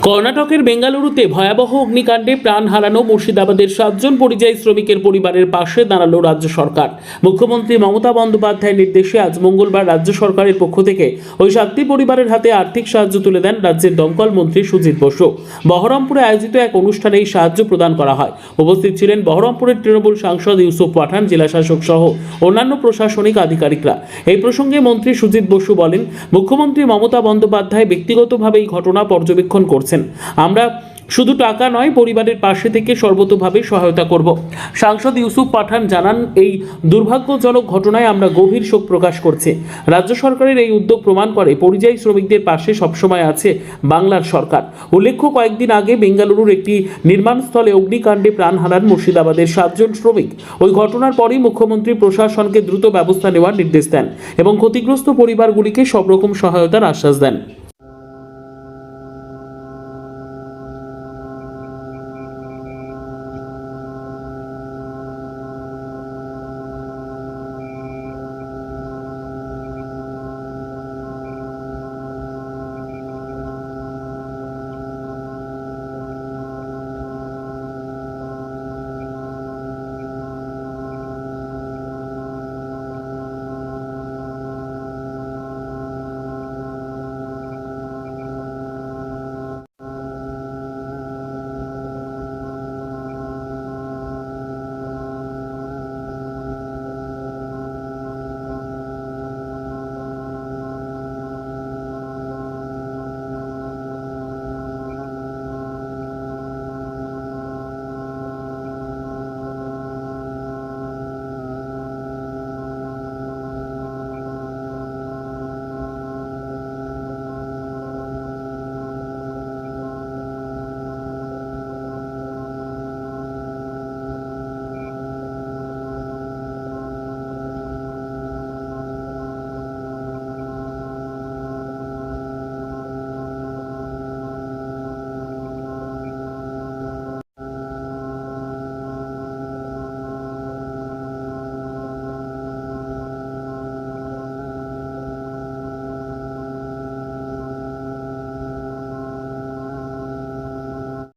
কর্ণাটকের বেঙ্গালুরুতে ভয়াবহ অগ্নিকাণ্ডে প্রাণ হারানো মুর্শিদাবাদের 7 জন পরিযায়ী শ্রমিকের পরিবারের পাশে দাঁড়ালো রাজ্য সরকার। মুখ্যমন্ত্রী মমতা বন্দ্যোপাধ্যায়ের নির্দেশে আজ মঙ্গলবার রাজ্য সরকারের পক্ষ থেকে ওই 7টি পরিবারের হাতে আর্থিক সাহায্য তুলে দেন রাজ্যের দমকল মন্ত্রী সুজিত বসু। বহরমপুরে আয়োজিত এক অনুষ্ঠানে এই সাহায্য প্রদান করা হয়। উপস্থিত ছিলেন বহরমপুরের তৃণমূল সাংসদ ইউসুফ পাঠান, জেলাশাসক সহ অন্যান্য প্রশাসনিক আধিকারিকরা। এই প্রসঙ্গে মন্ত্রী সুজিত বসু বলেন, মুখ্যমন্ত্রী মমতা বন্দ্যোপাধ্যায় ব্যক্তিগতভাবে এই ঘটনা পর্যবেক্ষণ করছেন। আমরা শুধু টাকা নয়, পরিবারের পাশে থেকে সর্বতোভাবে সহায়তা করব। সাংসদ ইউসুফ পাঠান জানান, এই দুর্ভাগ্যজনক ঘটনায় আমরা গভীর শোক প্রকাশ করছি। রাজ্য সরকারের এই উদ্যোগ প্রমাণ করে পরিযায়ী শ্রমিকদের পাশে সবসময় আছে বাংলার সরকার। উল্লেখ্য, কয়েকদিন আগে বেঙ্গালুরুর একটি নির্মাণস্থলে অগ্নিকাণ্ডে প্রাণ হারান মুর্শিদাবাদের 7 জন শ্রমিক। ওই ঘটনার পরই মুখ্যমন্ত্রী প্রশাসনকে দ্রুত ব্যবস্থা নেওয়ার নির্দেশ দেন এবং ক্ষতিগ্রস্ত পরিবারগুলিকে সব রকম সহায়তার আশ্বাস দেন।